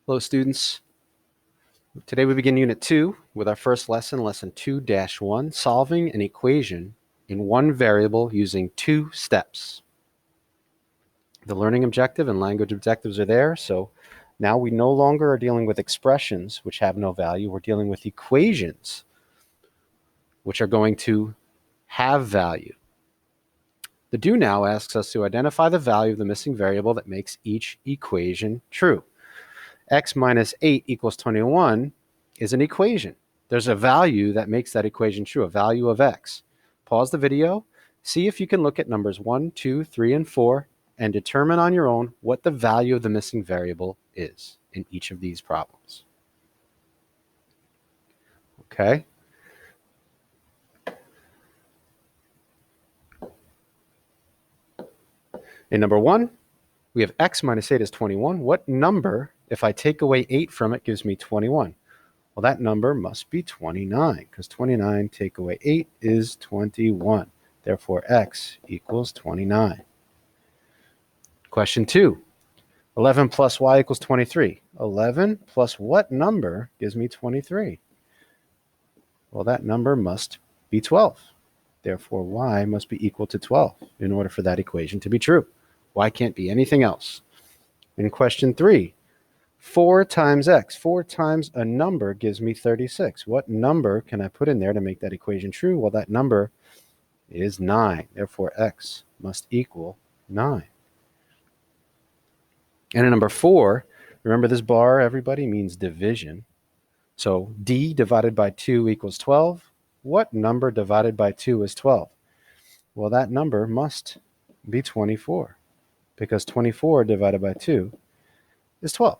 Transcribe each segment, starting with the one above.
Hello, students. Today we begin Unit 2 with our first lesson, Lesson 2-1, solving an equation in one variable using two steps. The learning objective and language objectives are there, so now we no longer are dealing with expressions which have no value. We're dealing with equations which are going to have value. The do now asks us to identify the value of the missing variable that makes each equation true. X minus 8 equals 21 is an equation. There's a value that makes that equation true, a value of x. Pause the video, see if you can look at numbers 1, 2, 3, and 4, and determine on your own what the value of the missing variable is in each of these problems. Okay? In number 1, we have x minus 8 is 21. What number, if I take away 8 from it, gives me 21? Well, that number must be 29, because 29 take away 8 is 21. Therefore, x equals 29. Question 2. 11 plus y equals 23. 11 plus what number gives me 23? Well, that number must be 12. Therefore, y must be equal to 12 in order for that equation to be true. Y can't be anything else. In question 3, 4 times x. 4 times a number gives me 36. What number can I put in there to make that equation true? Well, that number is 9. Therefore, x must equal 9. And in number 4, remember this bar, everybody, means division. So d divided by 2 equals 12. What number divided by 2 is 12? Well, that number must be 24, because 24 divided by 2 is 12.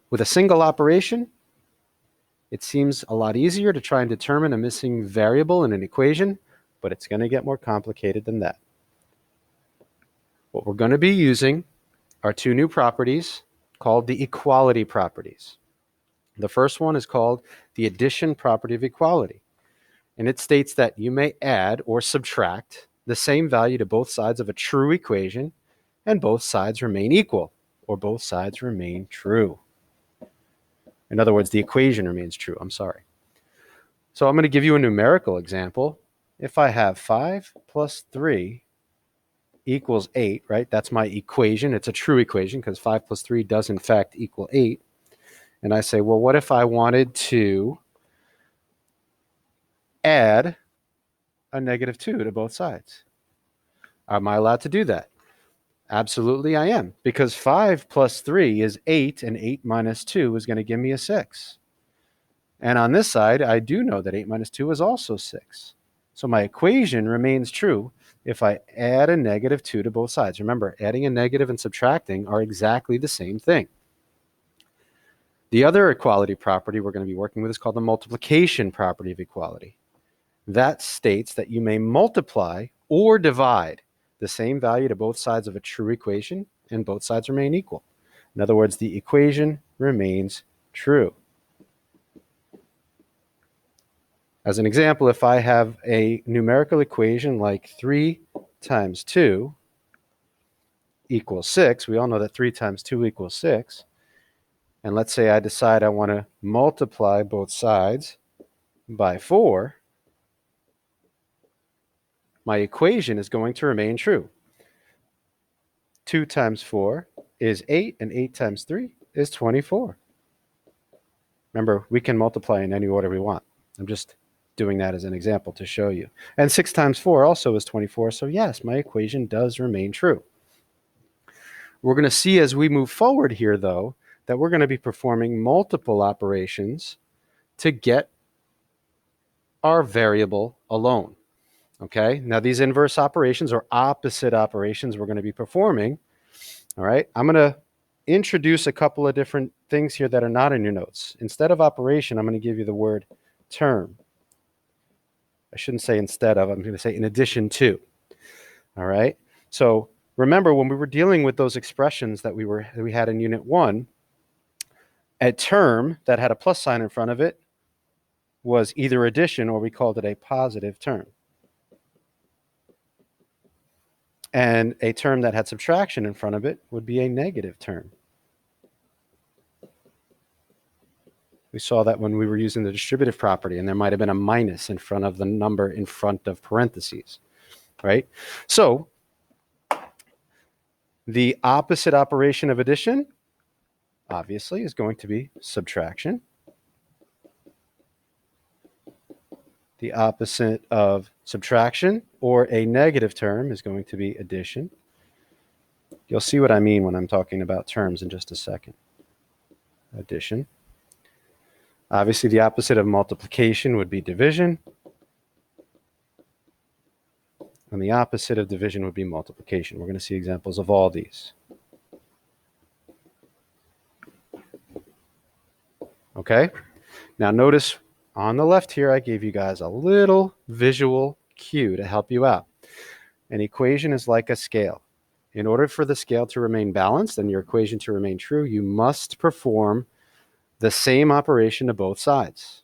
With a single operation, it seems a lot easier to try and determine a missing variable in an equation, but it's going to get more complicated than that. What we're going to be using are two new properties called the equality properties. The first one is called the addition property of equality, and it states that you may add or subtract the same value to both sides of a true equation, and both sides remain equal, or both sides remain true. In other words, the equation remains true. So I'm going to give you a numerical example. If I have 5 plus 3 equals 8, right? That's my equation. It's a true equation because 5 plus 3 does in fact equal 8. And I say, well, what if I wanted to add a negative 2 to both sides? Am I allowed to do that? Absolutely I am, because 5 plus 3 is 8, and 8 minus 2 is going to give me a 6. And on this side, I do know that 8 minus 2 is also 6. So my equation remains true if I add a negative 2 to both sides. Remember, adding a negative and subtracting are exactly the same thing. The other equality property we're going to be working with is called the multiplication property of equality. That states that you may multiply or divide the same value to both sides of a true equation, and both sides remain equal. In other words, the equation remains true. As an example, if I have a numerical equation like 3 times 2 equals 6, we all know that 3 times 2 equals 6. And let's say I decide I want to multiply both sides by 4. My equation is going to remain true. 2 times 4 is 8, and 8 times 3 is 24. Remember, we can multiply in any order we want. I'm just doing that as an example to show you. And 6 times 4 also is 24, so yes, my equation does remain true. We're going to see as we move forward here, though, that we're going to be performing multiple operations to get our variable alone. Okay, now these inverse operations or opposite operations we're going to be performing. All right, I'm going to introduce a couple of different things here that are not in your notes. Instead of operation, I'm going to give you the word term. I shouldn't say instead of, I'm going to say in addition to. All right, so remember when we were dealing with those expressions that we had in Unit 1, a term that had a plus sign in front of it was either addition, or we called it a positive term. And a term that had subtraction in front of it would be a negative term. We saw that when we were using the distributive property, and there might have been a minus in front of the number in front of parentheses, right? So the opposite operation of addition, obviously, is going to be subtraction. The opposite of subtraction, or a negative term, is going to be addition. You'll see what I mean when I'm talking about terms in just a second. Addition. Obviously, the opposite of multiplication would be division. And the opposite of division would be multiplication. We're going to see examples of all these. Okay? Now notice on the left here, I gave you guys a little visual cue to help you out. An equation is like a scale. In order for the scale to remain balanced and your equation to remain true, you must perform the same operation to both sides.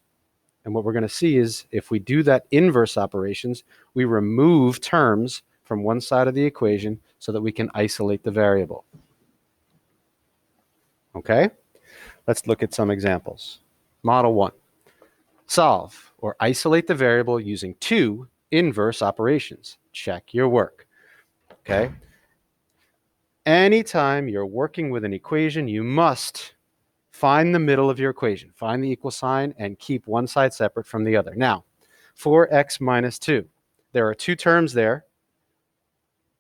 And what we're going to see is if we do that inverse operations, we remove terms from one side of the equation so that we can isolate the variable. Okay? Let's look at some examples. Model 1. Solve or isolate the variable using two inverse operations. Check your work. Okay? Anytime you're working with an equation, you must find the middle of your equation. Find the equal sign and keep one side separate from the other. Now, 4x minus 2. There are two terms there.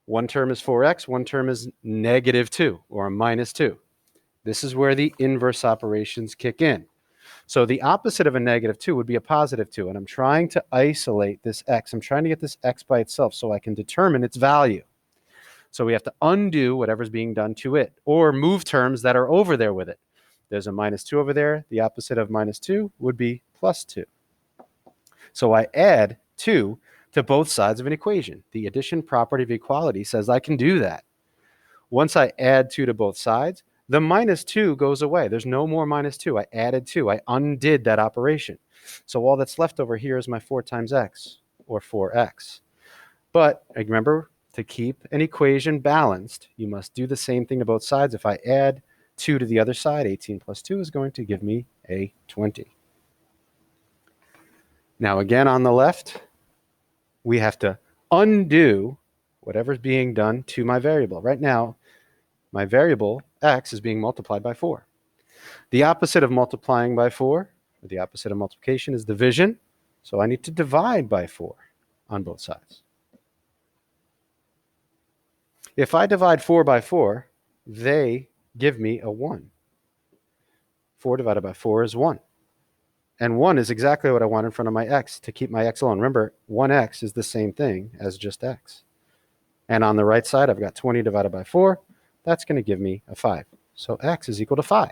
One term is 4x, one term is negative 2 or a minus 2. This is where the inverse operations kick in. So the opposite of a negative 2 would be a positive 2, and I'm trying to isolate this x. I'm trying to get this x by itself so I can determine its value. So we have to undo whatever's being done to it, or move terms that are over there with it. There's a minus 2 over there. The opposite of minus 2 would be plus 2. So I add 2 to both sides of an equation. The addition property of equality says I can do that. Once I add 2 to both sides, the minus 2 goes away. There's no more minus 2. I added 2. I undid that operation. So all that's left over here is my 4 times x, or 4x. But remember, to keep an equation balanced, you must do the same thing to both sides. If I add 2 to the other side, 18 plus 2 is going to give me a 20. Now again on the left, we have to undo whatever's being done to my variable. Right now, my variable x is being multiplied by 4. The opposite of multiplying by 4, or the opposite of multiplication, is division. So I need to divide by 4 on both sides. If I divide 4 by 4, they give me a 1. 4 divided by 4 is 1. And 1 is exactly what I want in front of my x to keep my x alone. Remember, 1x is the same thing as just x. And on the right side, I've got 20 divided by 4. That's going to give me a 5. So x is equal to 5.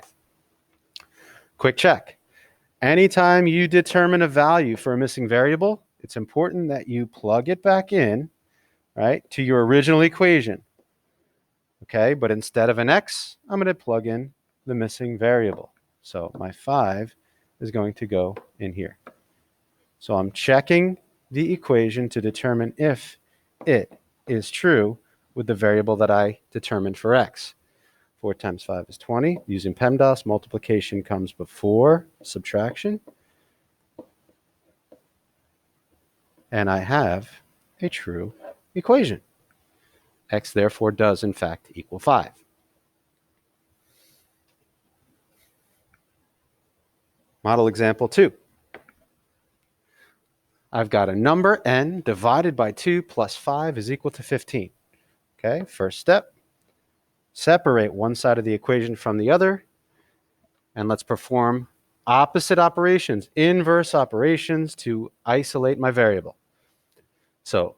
Quick check. Anytime you determine a value for a missing variable, it's important that you plug it back in, right, to your original equation. Okay, but instead of an x, I'm going to plug in the missing variable. So my 5 is going to go in here. So I'm checking the equation to determine if it is true with the variable that I determined for x. 4 times 5 is 20. Using PEMDAS, multiplication comes before subtraction. And I have a true equation. X therefore does in fact equal 5. Model example 2. I've got a number n divided by 2 plus 5 is equal to 15. Okay, first step, separate one side of the equation from the other, and let's perform opposite operations, inverse operations to isolate my variable. So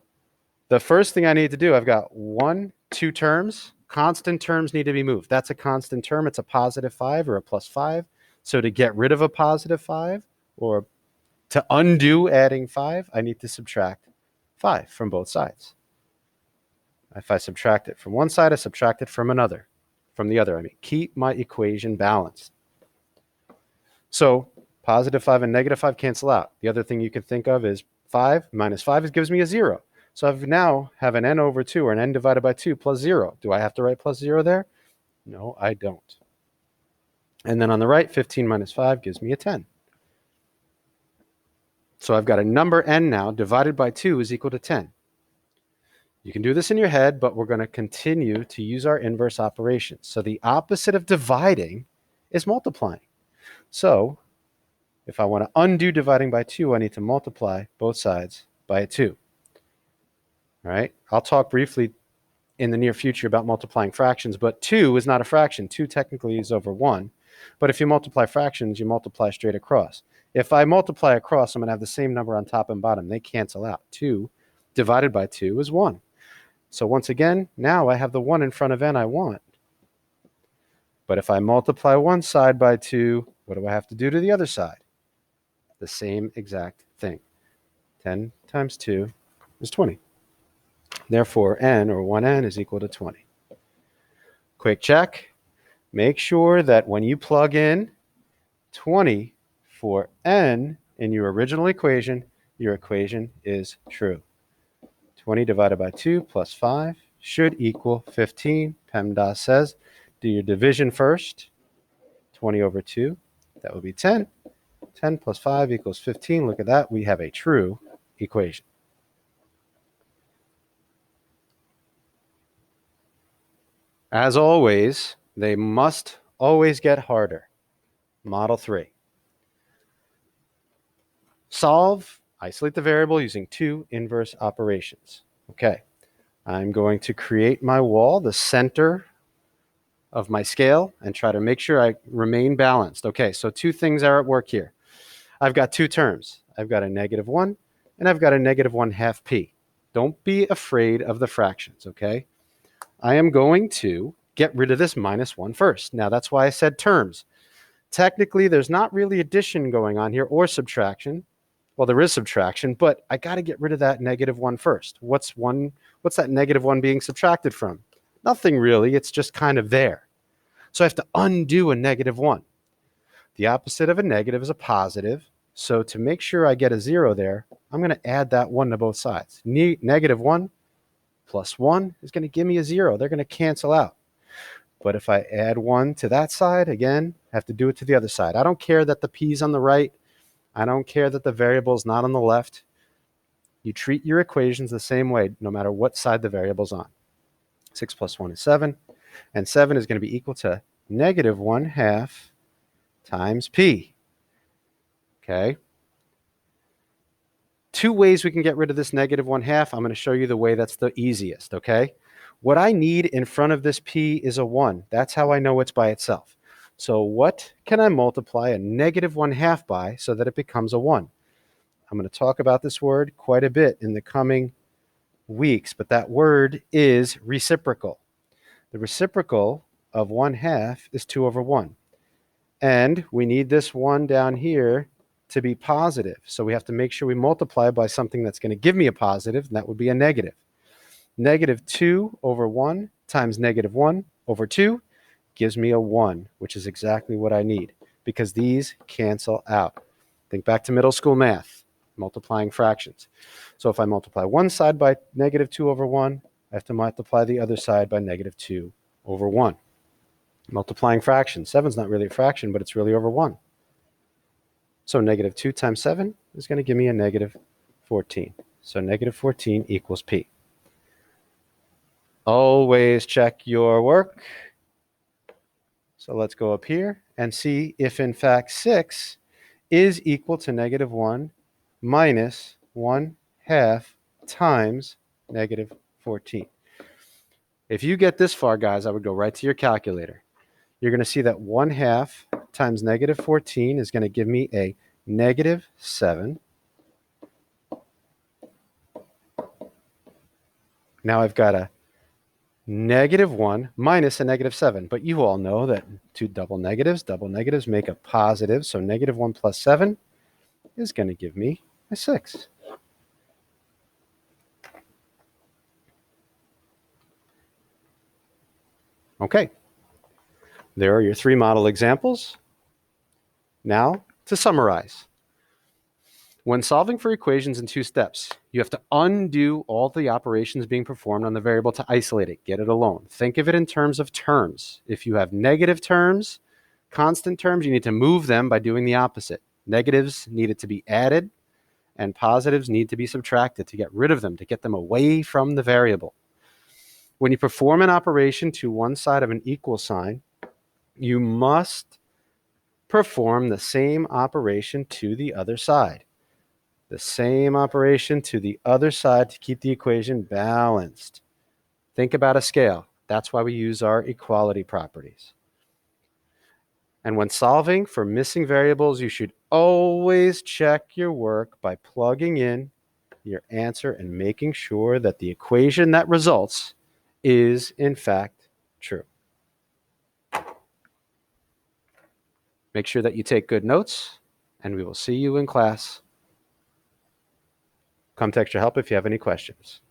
the first thing I need to do, I've got 2 terms. Constant terms need to be moved. That's a constant term. It's a positive 5 or a plus 5. So to get rid of a positive 5 or to undo adding 5, I need to subtract 5 from both sides. If I subtract it from one side, I subtract it from another. From the other, I mean, keep my equation balanced. So positive 5 and negative 5 cancel out. The other thing you can think of is 5 minus 5 gives me a 0. So I now have an n over 2, or an n divided by 2 plus 0. Do I have to write plus 0 there? No, I don't. And then on the right, 15 minus 5 gives me a 10. So I've got a number n now divided by 2 is equal to 10. You can do this in your head, but we're going to continue to use our inverse operations. So the opposite of dividing is multiplying. So if I want to undo dividing by 2, I need to multiply both sides by a 2. All right, I'll talk briefly in the near future about multiplying fractions, but 2 is not a fraction. 2 technically is over 1. But if you multiply fractions, you multiply straight across. If I multiply across, I'm going to have the same number on top and bottom. They cancel out. 2 divided by 2 is 1. So once again, now I have the 1 in front of n I want. But if I multiply one side by 2, what do I have to do to the other side? The same exact thing. 10 times 2 is 20. Therefore, n, or 1n, is equal to 20. Quick check. Make sure that when you plug in 20 for n in your original equation, your equation is true. 20 divided by 2 plus 5 should equal 15. PEMDAS says, do your division first. 20 over 2, that would be 10. 10 plus 5 equals 15. Look at that. We have a true equation. As always, they must always get harder. Model 3. Solve, isolate the variable using 2 inverse operations. Okay, I'm going to create my wall, the center of my scale, and try to make sure I remain balanced. Okay, so 2 things are at work here. I've got 2 terms. I've got a -1 and I've got a -1/2 p. Don't be afraid of the fractions, okay? I am going to get rid of this -1 first. Now, that's why I said terms. Technically, there's not really addition going on here or subtraction. Well, there is subtraction, but I got to get rid of that -1 first. What's that -1 being subtracted from? Nothing really. It's just kind of there. So I have to undo a -1. The opposite of a negative is a positive. So to make sure I get a 0 there, I'm going to add that 1 to both sides. -1 plus 1 is going to give me a 0. They're going to cancel out. But if I add 1 to that side, again, I have to do it to the other side. I don't care that the p is on the right. I don't care that the variable is not on the left. You treat your equations the same way, no matter what side the variable's on. 6 plus 1 is 7. And 7 is going to be equal to -1/2 times p. Okay? 2 ways we can get rid of this -1/2. I'm going to show you the way that's the easiest, okay? What I need in front of this p is a 1. That's how I know it's by itself. So what can I multiply a -1/2 by so that it becomes a 1? I'm going to talk about this word quite a bit in the coming weeks, but that word is reciprocal. The reciprocal of 1/2 is 2 over 1. And we need this 1 down here to be positive. So we have to make sure we multiply by something that's going to give me a positive, and that would be a negative. -2 over 1 times -1 over 2 gives me a 1, which is exactly what I need because these cancel out. Think back to middle school math, multiplying fractions. So if I multiply one side by -2 over 1, I have to multiply the other side by -2 over 1. Multiplying fractions. 7 is not really a fraction, but it's really over 1. So -2 times 7 is going to give me a -14. So -14 equals p. Always check your work. So let's go up here and see if in fact 6 is equal to -1 minus 1/2 times -14. If you get this far, guys, I would go right to your calculator. You're going to see that 1/2 times -14 is going to give me a -7. Now I've got a -1 minus a -7. But you all know that two double negatives make a positive. So -1 plus 7 is going to give me a 6. Okay. There are your 3 model examples. Now, to summarize. When solving for equations in 2 steps, you have to undo all the operations being performed on the variable to isolate it, get it alone. Think of it in terms of terms. If you have negative terms, constant terms, you need to move them by doing the opposite. Negatives needed to be added, and positives need to be subtracted to get rid of them, to get them away from the variable. When you perform an operation to one side of an equal sign, you must perform the same operation to the other side. The same operation to the other side to keep the equation balanced. Think about a scale. That's why we use our equality properties. And when solving for missing variables, you should always check your work by plugging in your answer and making sure that the equation that results is in fact true. Make sure that you take good notes, and we will see you in class. Come to Extra Help if you have any questions.